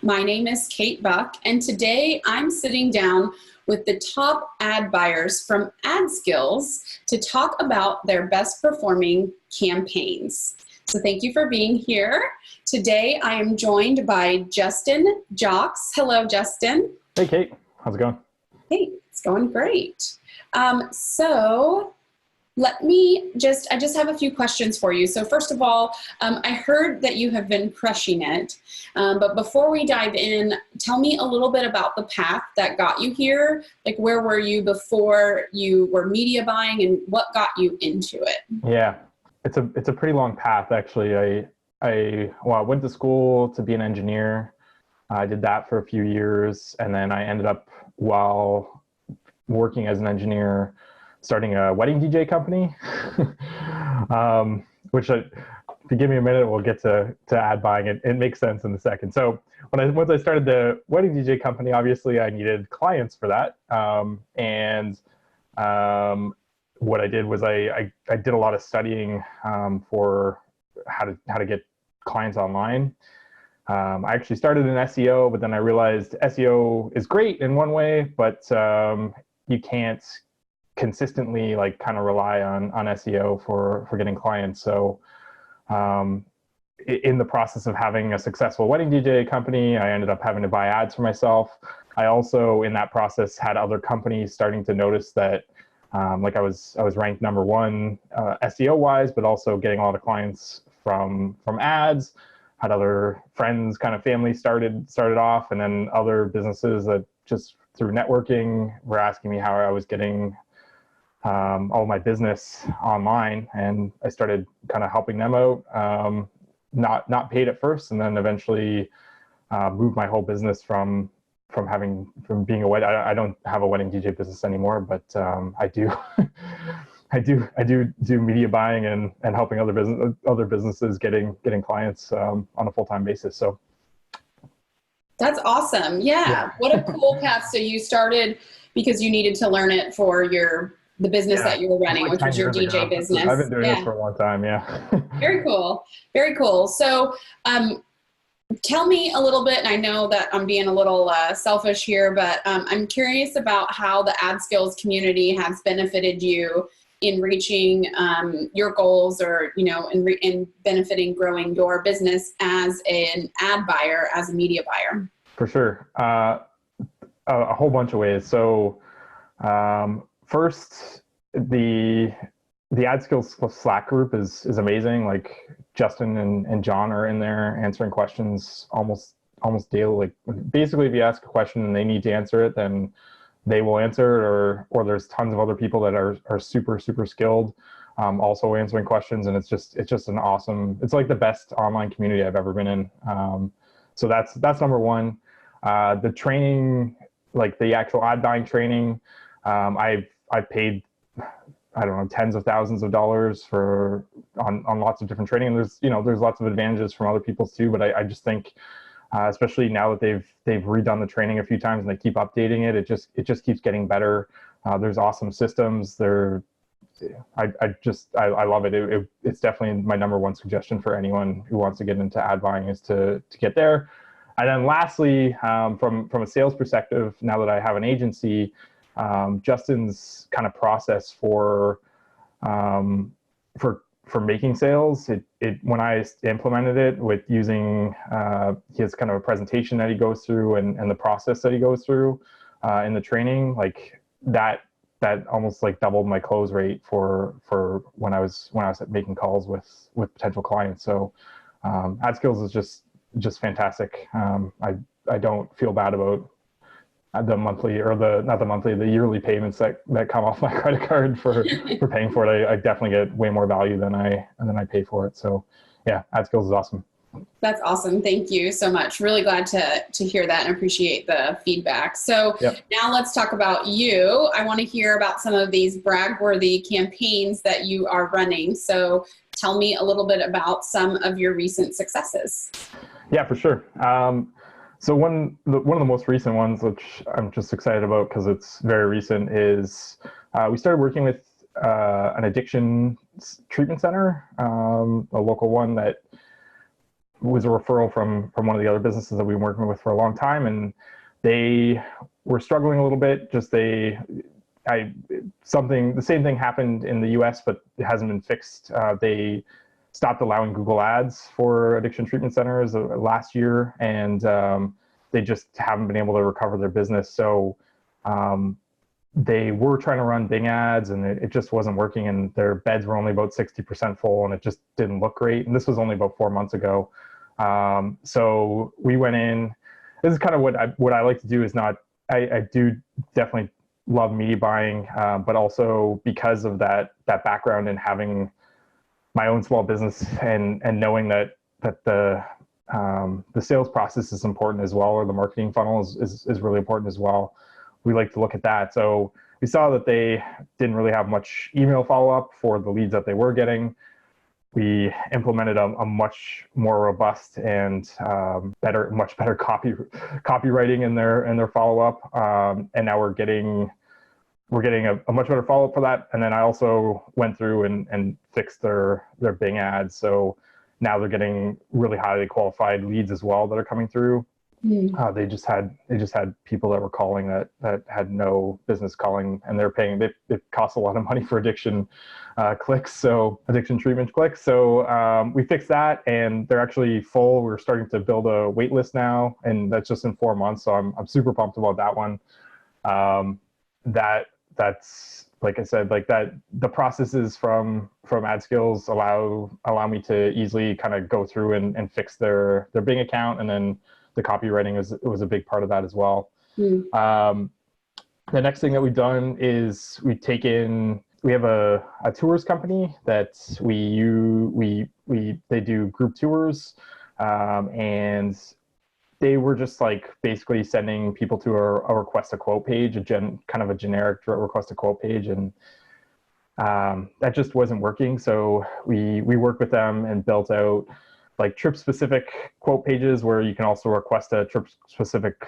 My name is Kate Buck, and today I'm sitting down with the top ad buyers from AdSkills to talk about their best performing campaigns. So thank you for being here. Today I am joined by Justin Jacques. Hello, Justin. Hey, Kate. How's it going? Hey, it's going great. I just have a few questions for you. So first of all, I heard that you have been crushing it. But before we dive in, tell me a little bit about the path that got you here. Like, where were you before you were media buying, and what got you into it? Yeah, it's a pretty long path, actually. I went to school to be an engineer. I did that for a few years, and then I ended up, while working as an engineer, starting a wedding DJ company, which, if you give me a minute, we'll get to ad buying. It makes sense in a second. So once I started the wedding DJ company, obviously I needed clients for that. What I did was I did a lot of studying for how to get clients online. I actually started in SEO, but then I realized SEO is great in one way, but you can't consistently kind of rely on SEO for getting clients. So in the process of having a successful wedding DJ company, I ended up having to buy ads for myself. I also, in that process, had other companies starting to notice that I was ranked number one SEO wise, but also getting a lot of clients from ads. Had other friends, kind of family started off, and then other businesses that just through networking were asking me how I was getting all my business online, and I started kind of helping them out, not paid at first, and then eventually moved my whole business from being a wedding. I don't have a wedding DJ business anymore, but I do I do media buying and helping other businesses getting clients on a full-time basis. So that's awesome. Yeah. What a cool path. So you started because you needed to learn it for the business that you were running, which was your DJ business. I've been doing this for a long time. Yeah. Very cool. Very cool. So tell me a little bit, and I know that I'm being a little selfish here, but I'm curious about how the AdSkills community has benefited you in reaching your goals, or in benefiting growing your business as an ad buyer, as a media buyer. For sure, a whole bunch of ways. So first, the AdSkills Slack group is amazing. Like, Justin and John are in there answering questions almost daily. Like, basically, if you ask a question and they need to answer it, then they will answer it, or there's tons of other people that are super skilled also answering questions, and it's just an awesome, it's like the best online community I've ever been in. So that's number one. The training, like the actual ad buying training, I've paid, I don't know, tens of thousands of dollars on lots of different training. And there's lots of advantages from other people's too, but I just think, especially now that they've redone the training a few times and they keep updating it, it just keeps getting better. There's awesome systems. I love it. It's definitely my number one suggestion for anyone who wants to get into ad buying, is to get there. And then lastly, from a sales perspective, now that I have an agency, Justin's kind of process for making sales, when I implemented it with using, he has kind of a presentation that he goes through and the process that he goes through in the training, like that almost like doubled my close rate for when I was making calls with potential clients. So AdSkills is just fantastic. I don't feel bad about the monthly, or the yearly payments that come off my credit card for paying for it. I definitely get way more value than I pay for it. So yeah, AdSkills is awesome. That's awesome. Thank you so much. Really glad to hear that and appreciate the feedback. So Now let's talk about you. I want to hear about some of these brag-worthy campaigns that you are running. So tell me a little bit about some of your recent successes. Yeah, for sure. So one of the most recent ones, which I'm just excited about because it's very recent, is we started working with an addiction treatment center, a local one that was a referral from one of the other businesses that we've been working with for a long time, and they were struggling a little bit. The same thing happened in the US, but it hasn't been fixed. They stopped allowing Google ads for addiction treatment centers last year, and they just haven't been able to recover their business. So they were trying to run Bing ads, and it just wasn't working, and their beds were only about 60% full, and it just didn't look great. And this was only about 4 months ago. So we went in. This is kind of what I like to do. Is not I do definitely love media buying, but also because of that background and having my own small business and knowing that the sales process is important as well, or the marketing funnel is really important as well. We like to look at that. So we saw that they didn't really have much email follow-up for the leads that they were getting. We implemented a much more robust and much better copywriting in their follow-up, and now we're getting a much better follow-up for that. And then I also went through and fixed their Bing ads, so now they're getting really highly qualified leads as well that are coming through. They just had people that were calling that had no business calling, and they're paying. It costs a lot of money for addiction treatment clicks. So we fixed that, and they're actually full. We're starting to build a wait list now, and that's just in 4 months. So I'm super pumped about that one. That's like I said, like that. The processes from AdSkills allow me to easily kind of go through and fix their Bing account, and then the copywriting was a big part of that as well. The next thing that we've done is we have a tours company that they do group tours, and they were just like basically sending people to a request a quote page, kind of a generic request a quote page, and that just wasn't working. So we worked with them and built out like trip specific quote pages where you can also request a trip specific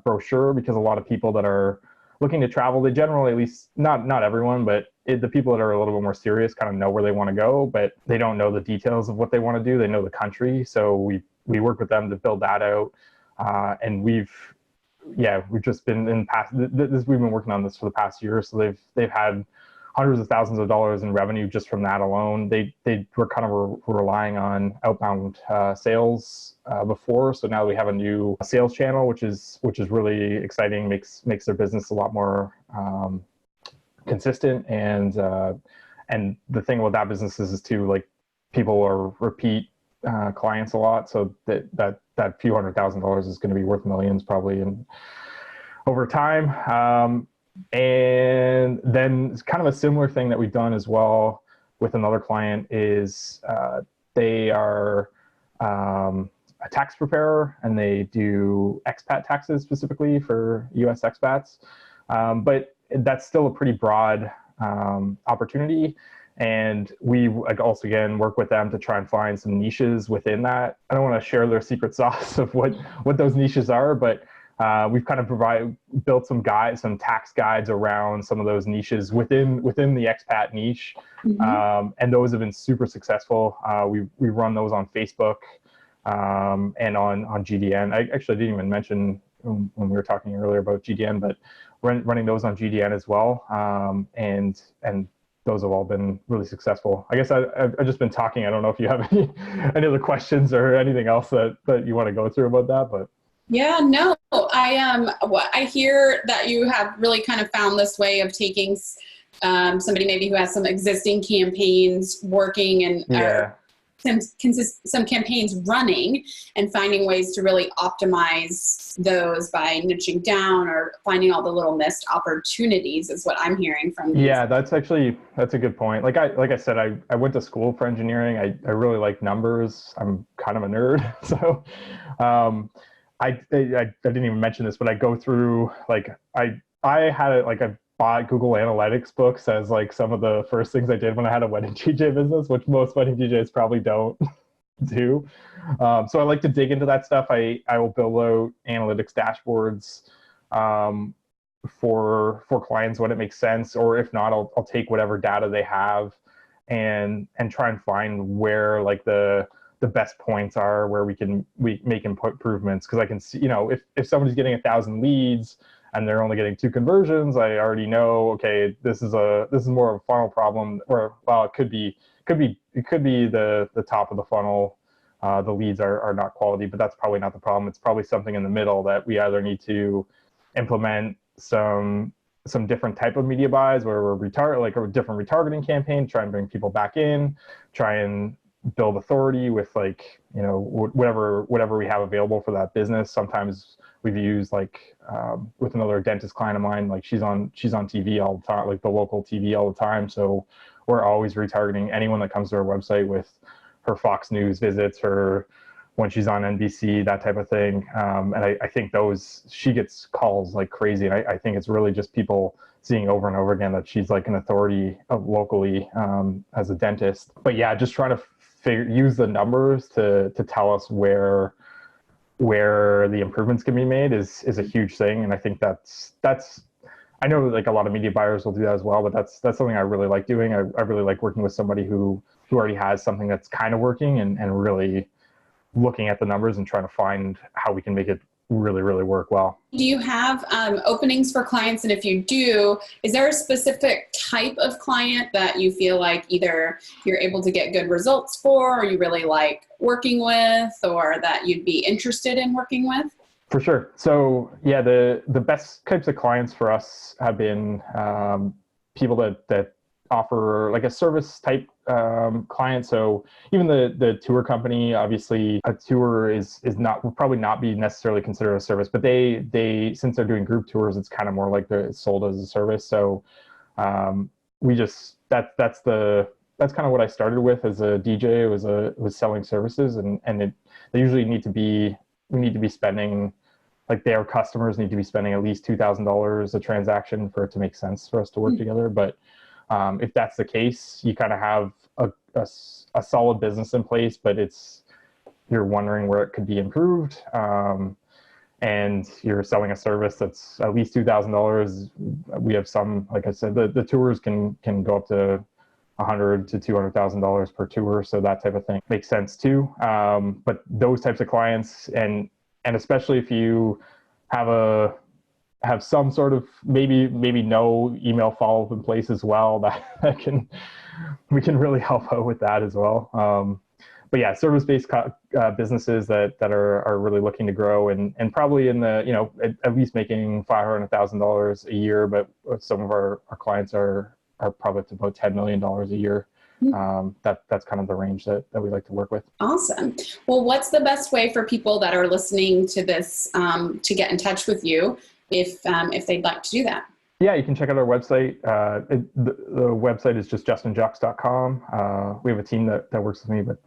brochure, because a lot of people that are looking to travel, they generally, at least not everyone, but the people that are a little bit more serious kind of know where they want to go, but they don't know the details of what they want to do. They know the country. So we work with them to build that out. And we've just been we've been working on this for the past year. So they've had hundreds of thousands of dollars in revenue just from that alone. They were kind of relying on outbound sales before, so now we have a new sales channel, which is really exciting. Makes their business a lot more consistent, and the thing with that business is too, like, people are repeat clients a lot, so that few $100,000 is going to be worth millions probably over time. And then it's kind of a similar thing that we've done as well with another client is they are a tax preparer, and they do expat taxes specifically for US expats. But that's still a pretty broad opportunity. And we also, again, work with them to try and find some niches within that. I don't want to share their secret sauce of what those niches are, but we've kind of built some tax guides around some of those niches within the expat niche. And those have been super successful. We run those on Facebook and on GDN. I actually didn't even mention when we were talking earlier about GDN, but running those on GDN as well. And those have all been really successful. I guess I've just been talking. I don't know if you have any other questions or anything else that you want to go through about that, but. Yeah, no, I hear that you have really kind of found this way of taking somebody maybe who has some existing campaigns working and some campaigns running, and finding ways to really optimize those by niching down or finding all the little missed opportunities is what I'm hearing from you. Yeah, that's a good point. Like I said, I went to school for engineering. I really like numbers. I'm kind of a nerd. So I didn't even mention this, but I go through, like, I bought Google Analytics books as like some of the first things I did when I had a wedding DJ business, which most wedding DJs probably don't do. So I like to dig into that stuff. I will build out analytics dashboards for clients when it makes sense, or if not, I'll take whatever data they have and try and find where like the the best points are, where we make improvements. Because I can see, if somebody's getting 1,000 leads and they're only getting 2 conversions, I already know, okay, this is more of a funnel problem, or well, it could be the top of the funnel. The leads are not quality, but that's probably not the problem. It's probably something in the middle that we either need to implement some different type of media buys, where we're like a different retargeting campaign, try and bring people back in, try and build authority with like, whatever we have available for that business. Sometimes we've used like with another dentist client of mine, like she's on TV all the time, like the local TV all the time. So we're always retargeting anyone that comes to our website with her Fox News visits, or when she's on NBC, that type of thing. And I think she gets calls like crazy. And I think it's really just people seeing over and over again that she's like an authority locally as a dentist. But yeah, just trying to use the numbers to tell us where the improvements can be made is a huge thing. And I think that's I know like a lot of media buyers will do that as well, but that's something I really like doing. I really like working with somebody who already has something that's kind of working, and really looking at the numbers and trying to find how we can make it really, really work well. Do you have openings for clients? And if you do, is there a specific type of client that you feel like either you're able to get good results for, or you really like working with, or that you'd be interested in working with? For sure. So yeah, the best types of clients for us have been people that offer like a service type client. So even the tour company, obviously a tour will probably not be necessarily considered a service, but they since they're doing group tours, it's kind of more like it's sold as a service. So that's kind of what I started with as a DJ, was selling services, and they usually need to be spending, like their customers need to be spending at least $2,000 a transaction for it to make sense for us to work together. But if that's the case, you kind of have a solid business in place, but you're wondering where it could be improved, and you're selling a service that's at least $2,000. We have some, like I said, the tours can go up to $100,000 to $200,000 per tour, so that type of thing makes sense too. But those types of clients, and especially if you have some sort of maybe no email follow-up in place as well, we can really help out with that as well. But yeah, service-based businesses that are really looking to grow, and probably in the, at least making $500,000 a year, but some of our clients are probably up to about $10 million a year. That's kind of the range that we like to work with. Awesome. Well, what's the best way for people that are listening to this to get in touch with you if they'd like to do that? Yeah, you can check out our website. The website is just justinjacques.com. We have a team that works with me, but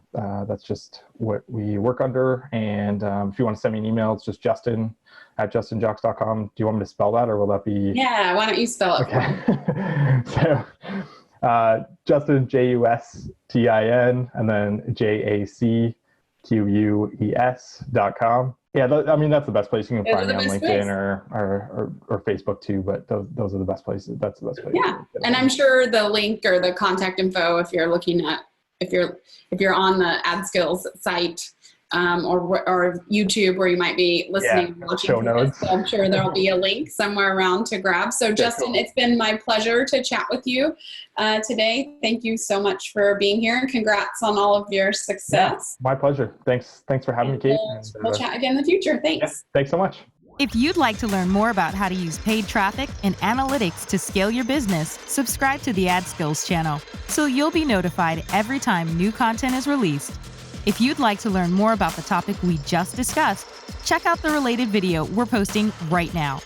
that's just what we work under. And if you want to send me an email, it's just justin@justinjacques.com. Do you want me to spell that, or will that be? Yeah, why don't you spell it? Okay. So Justin, JUSTIN, and then JACQUES.com. Yeah, that's the best place. You can find me on LinkedIn or Facebook too, but those are the best places. That's the best place. Yeah, and I'm sure the link or the contact info, if you're on the AdSkills site or YouTube, where you might be listening and watching show notes. So I'm sure there'll be a link somewhere around to grab. So Justin, It's been my pleasure to chat with you today. Thank you so much for being here, and congrats on all of your success. Yeah, my pleasure. Thanks for having me, Kate. We'll chat again in the future. Thanks. Yeah, thanks so much. If you'd like to learn more about how to use paid traffic and analytics to scale your business, subscribe to the AdSkills channel so you'll be notified every time new content is released. If you'd like to learn more about the topic we just discussed, check out the related video we're posting right now.